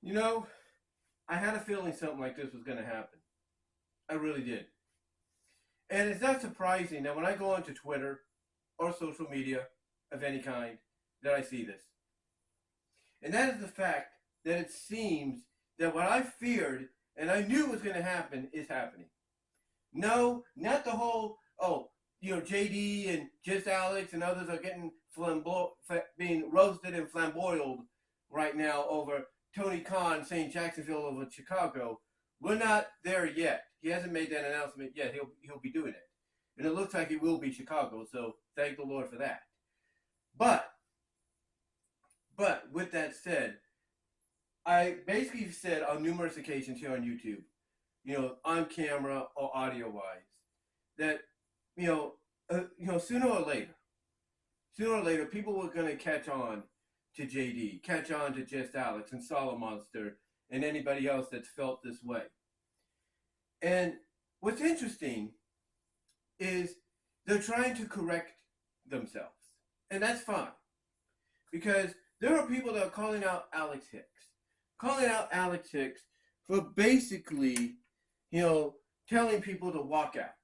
You know, I had a feeling something like this was going to happen. I really did. And it's not surprising that when I go onto Twitter or social media of any kind, that I see this. And that is the fact that it seems that what I feared and I knew was going to happen is happening. No, not the whole, JD and Just Alex and others are getting being roasted and flamboyed right now over Tony Khan saying Jacksonville over Chicago. We're not there yet. He hasn't made that announcement yet. He'll be doing it. And it looks like he will be Chicago, so thank the Lord for that. But with that said, I basically said on numerous occasions here on YouTube, on camera or audio wise, that sooner or later, people were going to catch on to JD, catch on to Just Alex and Solid Monster and anybody else that's felt this way. And what's interesting is they're trying to correct themselves, and that's fine, because there are people that are calling out Alex Hicks for basically, telling people to walk out,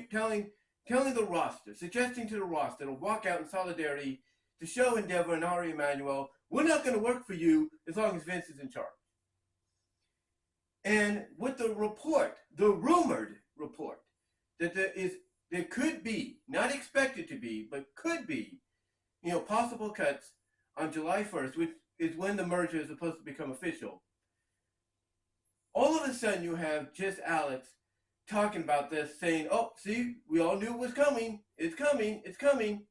telling the roster, suggesting to the roster to walk out in solidarity to show Endeavor and Ari Emanuel, we're not going to work for you as long as Vince is in charge. And with the rumored report, that there could be, not expected to be, but could be, possible cuts on July 1st, which is when the merger is supposed to become official. All of a sudden you have Just Alex talking about this, saying, oh, see, we all knew it was coming. It's coming. It's coming.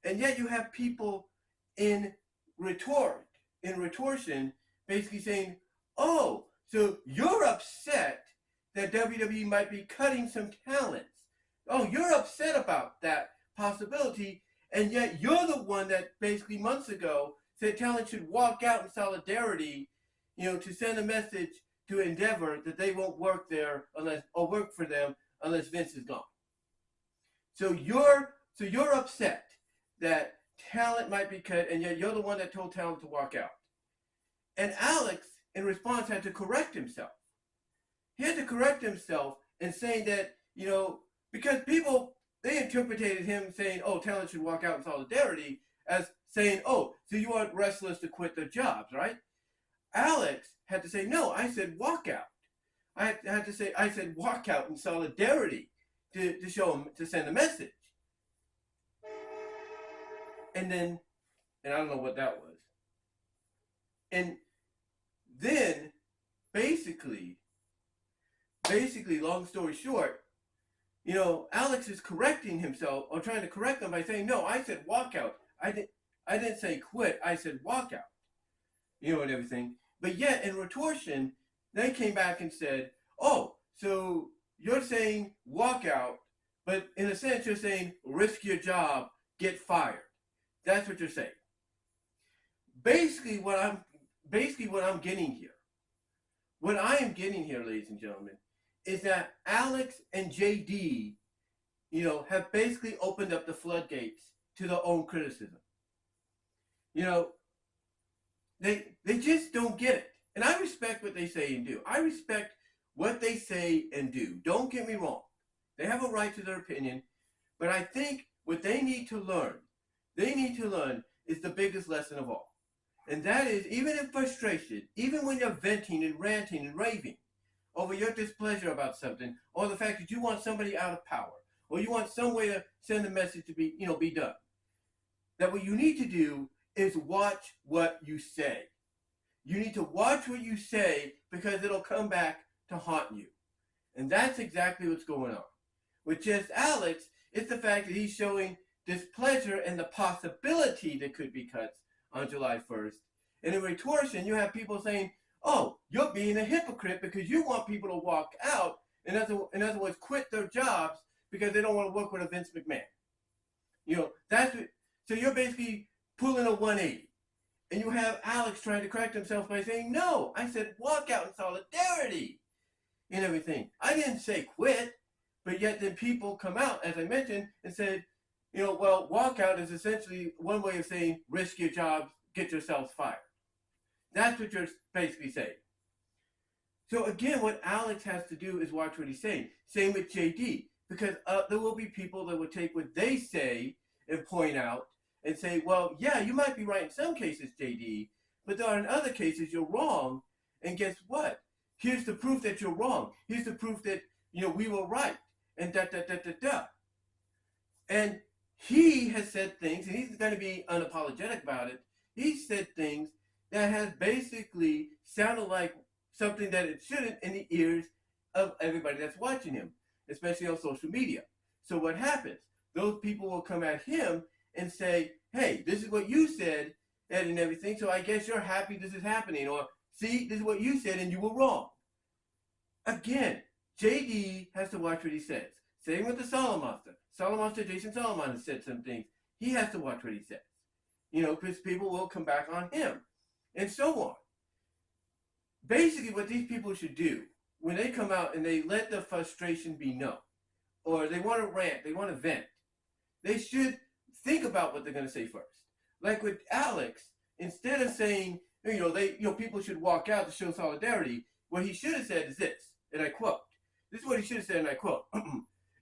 And yet you have people in retortion, basically saying, oh, so you're upset that WWE might be cutting some talents. Oh, you're upset about that possibility, and yet you're the one that basically months ago said talent should walk out in solidarity, to send a message to Endeavor that they won't work there work for them unless Vince is gone. So you're upset that talent might be cut, and yet you're the one that told talent to walk out. And Alex, in response, had to correct himself. He had to correct himself and saying that, because people, they interpreted him saying, oh, talent should walk out in solidarity as saying, oh, so you want wrestlers to quit their jobs, right? Alex had to say, no, I said walk out. I said walk out in solidarity to show him, to send a message. And I don't know what that was. And then, basically, long story short, Alex is correcting himself, or trying to correct him by saying, no, I said walk out. I didn't say quit. I said walk out. And everything. But yet, in retortion, they came back and said, oh, so you're saying walk out, but in a sense, you're saying risk your job, get fired. That's what you're saying. Basically, what I'm getting here, what I am getting here, ladies and gentlemen, is that Alex and JD, have basically opened up the floodgates to their own criticism. They just don't get it. And I respect what they say and do. I respect what they say and do. Don't get me wrong. They have a right to their opinion. But I think what they need to learn is the biggest lesson of all. And that is, even in frustration, even when you're venting and ranting and raving over your displeasure about something, or the fact that you want somebody out of power, or you want some way to send a message to be done, that what you need to do is watch what you say. You need to watch what you say, because it'll come back to haunt you. And that's exactly what's going on. With Just Alex, it's the fact that he's showing displeasure and the possibility there could be cuts on July 1st. And in retortion, you have people saying, oh, you're being a hypocrite because you want people to walk out, in other words, quit their jobs because they don't want to work with a Vince McMahon. So you're basically pulling a 180. And you have Alex trying to correct himself by saying, no, I said walk out in solidarity and everything. I didn't say quit, but yet then people come out, as I mentioned, and said, walk out is essentially one way of saying risk your jobs, get yourselves fired. That's what you're basically saying. So again, what Alex has to do is watch what he's saying. Same with JD, because there will be people that will take what they say and point out and say, well, yeah, you might be right in some cases, JD, but there are in other cases you're wrong. And guess what? Here's the proof that you're wrong. Here's the proof that, we were right. And da da da da da. And he has said things, and he's going to be unapologetic about it. He said things that has basically sounded like something that it shouldn't in the ears of everybody that's watching him, especially on social media. So what happens? Those people will come at him and say, hey, this is what you said and everything, so I guess you're happy this is happening. Or, see, this is what you said and you were wrong. Again, JD has to watch what he says. Same with the Monster, Jason Solomon has said some things. He has to watch what he says. Because people will come back on him. And so on. Basically, what these people should do, when they come out and they let the frustration be known, or they want to rant, they want to vent, they should think about what they're going to say first. Like with Alex, instead of saying, people should walk out to show solidarity, what he should have said is this, and I quote. This is what he should have said, and I quote.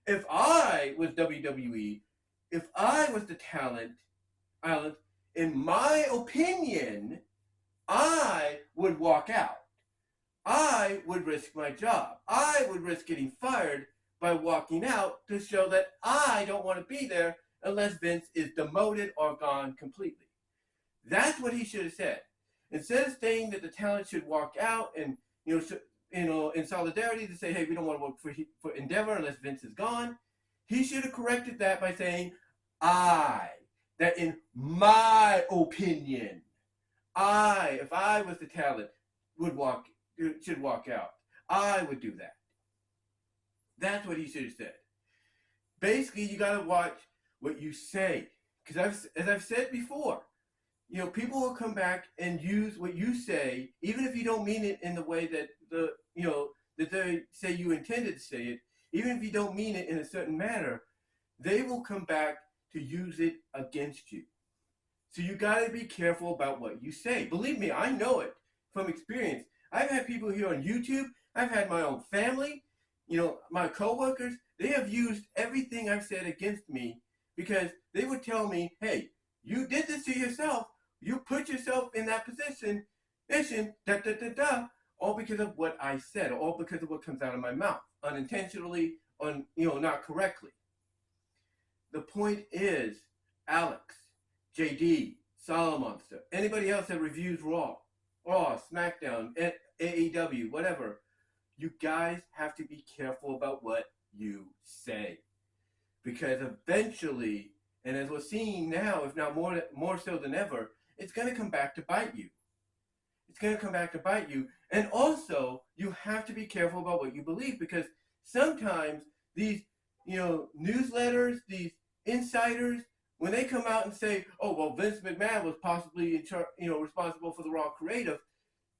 If I was WWE, if I was the talent, in my opinion, I would walk out. I would risk my job. I would risk getting fired by walking out to show that I don't want to be there unless Vince is demoted or gone completely. That's what he should have said. Instead of saying that the talent should walk out and, in solidarity to say, hey, we don't want to work for Endeavor unless Vince is gone, he should have corrected that by saying, that in my opinion, if I was the talent, should walk out. I would do that. That's what he should have said. Basically, you got to watch what you say. Because as I've said before, people will come back and use what you say, even if you don't mean it in the way that that they say you intended to say it, even if you don't mean it in a certain manner, they will come back to use it against you. So you got to be careful about what you say. Believe me, I know it from experience. I've had people here on YouTube. I've had my own family, my coworkers. They have used everything I've said against me because they would tell me, hey, you did this to yourself. You put yourself in that position, all because of what I said, or all because of what comes out of my mouth, unintentionally, not correctly. The point is, Alex, JD, Solomon, anybody else that reviews Raw, SmackDown, AEW, whatever, you guys have to be careful about what you say. Because eventually, and as we're seeing now, if not more so than ever, it's going to come back to bite you. It's going to come back to bite you. And also, you have to be careful about what you believe, because sometimes these, newsletters, these insiders, when they come out and say, oh, well, Vince McMahon was possibly responsible for the Raw creative,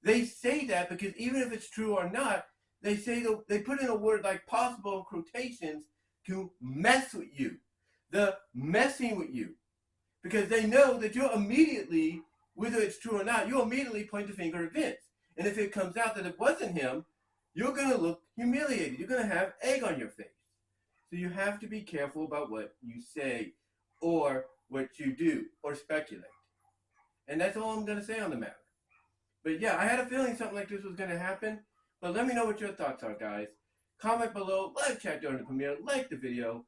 they say that because even if it's true or not, they put in a word like possible in quotations to mess with you. The messing with you. Because they know that you'll immediately, whether it's true or not, you'll immediately point the finger at Vince. And if it comes out that it wasn't him, you're going to look humiliated. You're going to have egg on your face. So you have to be careful about what you say or what you do or speculate. And that's all I'm going to say on the matter. But yeah, I had a feeling something like this was going to happen. But let me know what your thoughts are, guys. Comment below, live chat during the premiere, like the video.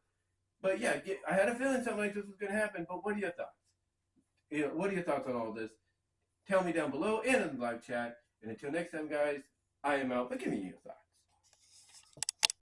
But yeah, I had a feeling something like this was going to happen. But what are your thoughts? What are your thoughts on all this? Tell me down below and in the live chat. And until next time, guys, I am out. But give me your thoughts.